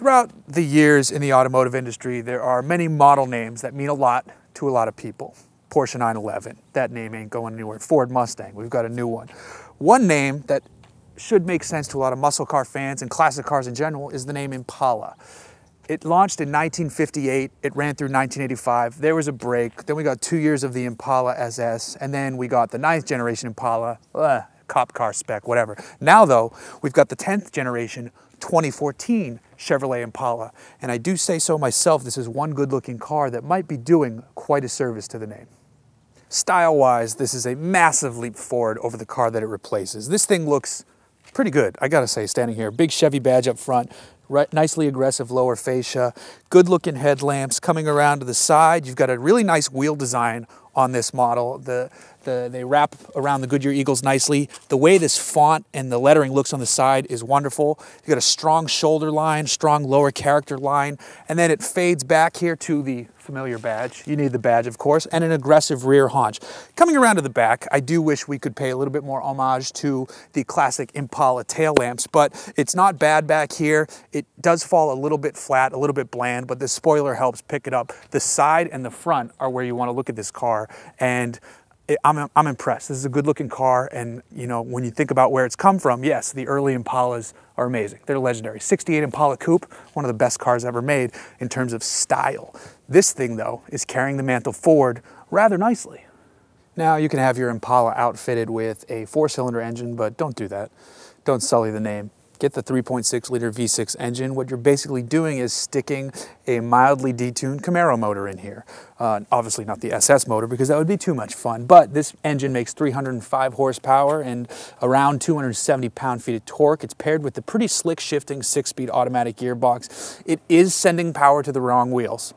Throughout the years in the automotive industry, there are many model names that mean a lot to a lot of people. Porsche 911, that name ain't going anywhere. Ford Mustang, we've got a new one. One name that should make sense to a lot of muscle car fans and classic cars in general is the name Impala. It launched in 1958, it ran through 1985, there was a break, then we got 2 years of the Impala SS, and then we got the 9th generation Impala, cop car spec, whatever. Now though, we've got the 10th generation 2014 Chevrolet Impala, and I do say so myself, this is one good looking car that might be doing quite a service to the name. Style-wise, this is a massive leap forward over the car that it replaces. This thing looks pretty good, I gotta say, standing here. Big Chevy badge up front, nicely aggressive lower fascia, good looking headlamps coming around to the side. You've got a really nice wheel design on this model. They wrap around the Goodyear Eagles nicely. The way this font and the lettering looks on the side is wonderful. You've got a strong shoulder line, strong lower character line, and then it fades back here to the familiar badge. You need the badge, of course, and an aggressive rear haunch. Coming around to the back, I do wish we could pay a little bit more homage to the classic Impala tail lamps, but it's not bad back here. It does fall a little bit flat, a little bit bland, but the spoiler helps pick it up. The side and the front are where you want to look at this car, and I'm impressed. This is a good looking car, and you know, when you think about where it's come from, yes, the early Impalas are amazing. They're legendary. 68 Impala Coupe, one of the best cars ever made in terms of style. This thing though is carrying the mantle forward rather nicely. Now you can have your Impala outfitted with a 4-cylinder engine, but don't do that. Don't sully the name. Get the 3.6 liter V6 engine. What you're basically doing is sticking a mildly detuned Camaro motor in here. Obviously not the SS motor because that would be too much fun, but this engine makes 305 horsepower and around 270 pound-feet of torque. It's paired with the pretty slick shifting 6-speed automatic gearbox. It is sending power to the wrong wheels.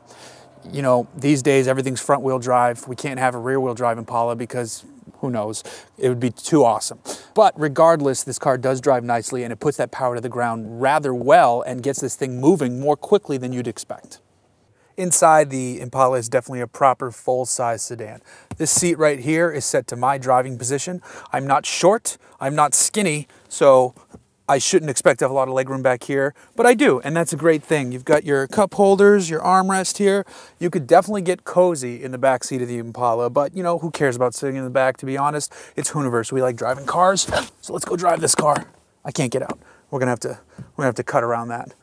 You know, these days everything's front-wheel drive. We can't have a rear-wheel drive Impala because who knows, it would be too awesome. But regardless, this car does drive nicely and it puts that power to the ground rather well and gets this thing moving more quickly than you'd expect. Inside, the Impala is definitely a proper full-size sedan. This seat right here is set to my driving position. I'm not short, I'm not skinny, so I shouldn't expect to have a lot of legroom back here, but I do, and that's a great thing. You've got your cup holders, your armrest here. You could definitely get cozy in the back seat of the Impala, but you know, who cares about sitting in the back, to be honest? It's Hooniverse. We like driving cars, so let's go drive this car. I can't get out. We're gonna have to cut around that.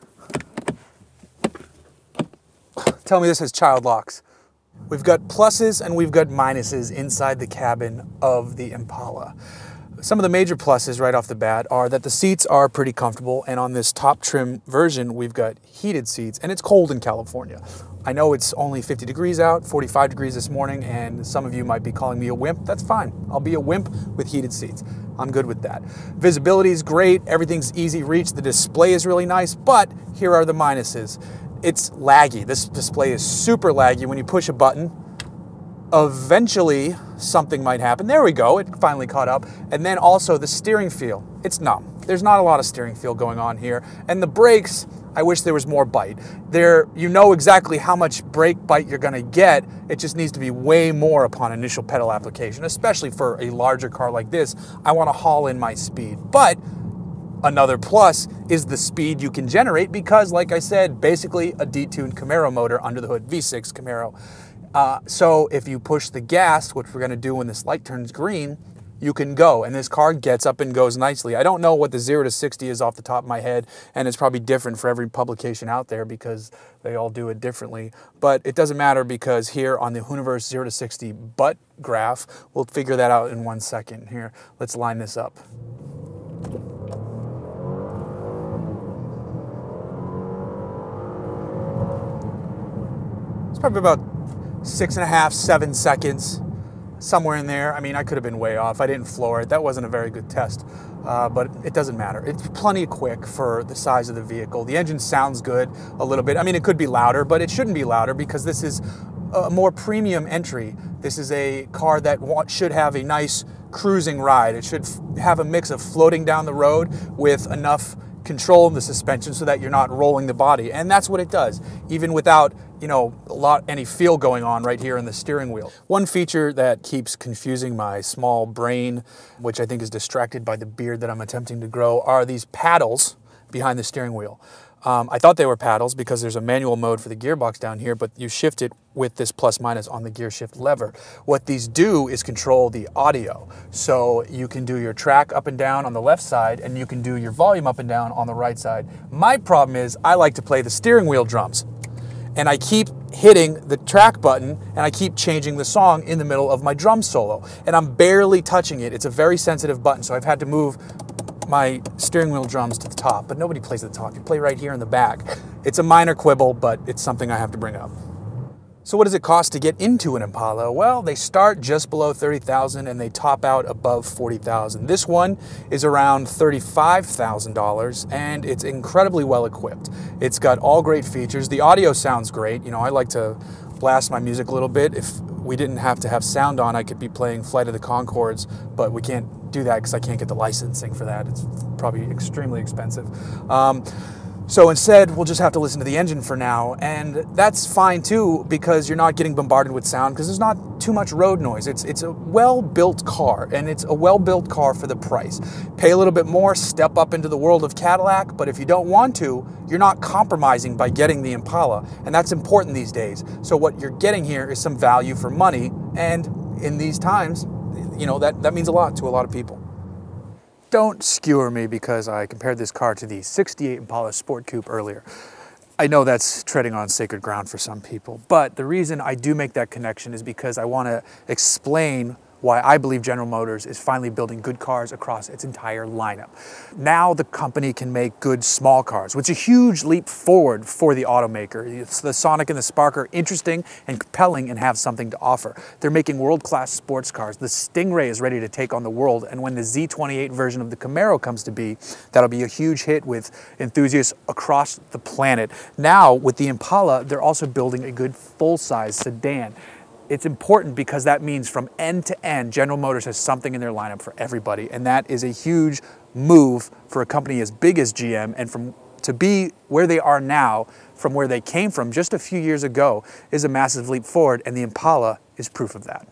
Tell me this has child locks. We've got pluses and we've got minuses inside the cabin of the Impala. Some of the major pluses right off the bat are that the seats are pretty comfortable, and on this top trim version we've got heated seats, and it's cold in California. I know it's only 50 degrees out, 45 degrees this morning, and some of you might be calling me a wimp. That's fine. I'll be a wimp with heated seats. I'm good with that. Visibility is great, everything's easy reach, the display is really nice, but here are the minuses. It's laggy. This display is super laggy. When you push a button, eventually something might happen. There we go, it finally caught up. And then also the steering feel, it's numb. There's not a lot of steering feel going on here. And the brakes, I wish there was more bite. You know exactly how much brake bite you're gonna get. It just needs to be way more upon initial pedal application, especially for a larger car like this. I wanna haul in my speed. But another plus is the speed you can generate because, like I said, basically a detuned Camaro motor under the hood, V6 Camaro. So if you push the gas, which we're gonna do when this light turns green, you can go, and this car gets up and goes nicely. I don't know what the 0 to 60 is off the top of my head, and it's probably different for every publication out there because they all do it differently, but it doesn't matter because here on the Hooniverse 0 to 60 butt graph, we'll figure that out in 1 second. Here, let's line this up. It's probably about 6.5, 7 seconds, somewhere in there. I mean, I could have been way off. I didn't floor it. That wasn't a very good test, but it doesn't matter. It's plenty quick for the size of the vehicle. The engine sounds good a little bit. I mean, it could be louder, but it shouldn't be louder because this is a more premium entry. This is a car that should have a nice cruising ride. It should have a mix of floating down the road with enough control in the suspension so that you're not rolling the body, and that's what it does, even without, you know, any feel going on right here in the steering wheel. One feature that keeps confusing my small brain, which I think is distracted by the beard that I'm attempting to grow, are these paddles behind the steering wheel. I thought they were paddles because there's a manual mode for the gearbox down here, but you shift it with this plus minus on the gear shift lever. What these do is control the audio. So you can do your track up and down on the left side, and you can do your volume up and down on the right side. My problem is I like to play the steering wheel drums, and I keep hitting the track button and I keep changing the song in the middle of my drum solo, and I'm barely touching it. It's a very sensitive button, so I've had to move my steering wheel drums to the top, but nobody plays at the top. You play right here in the back. It's a minor quibble, but it's something I have to bring up. So what does it cost to get into an Impala? Well, they start just below $30,000 and they top out above $40,000. This one is around $35,000 and it's incredibly well equipped. It's got all great features. The audio sounds great. You know, I like to blast my music a little bit. If we didn't have to have sound on, I could be playing Flight of the Conchords, but we can't do that because I can't get the licensing for that. It's probably extremely expensive. So instead, we'll just have to listen to the engine for now, and that's fine too because you're not getting bombarded with sound because there's not too much road noise. It's a well-built car, and it's a well-built car for the price. Pay a little bit more, step up into the world of Cadillac, but if you don't want to, you're not compromising by getting the Impala, and that's important these days. So what you're getting here is some value for money, and in these times, you know, that means a lot to a lot of people. Don't skewer me because I compared this car to the '68 Impala Sport Coupe earlier. I know that's treading on sacred ground for some people, but the reason I do make that connection is because I want to explain why I believe General Motors is finally building good cars across its entire lineup. Now the company can make good small cars, which is a huge leap forward for the automaker. The Sonic and the Spark are interesting and compelling and have something to offer. They're making world-class sports cars. The Stingray is ready to take on the world, and when the Z28 version of the Camaro comes to be, that'll be a huge hit with enthusiasts across the planet. Now, with the Impala, they're also building a good full-size sedan. It's important because that means from end to end, General Motors has something in their lineup for everybody, and that is a huge move for a company as big as GM, and to be where they are now from where they came from just a few years ago is a massive leap forward, and the Impala is proof of that.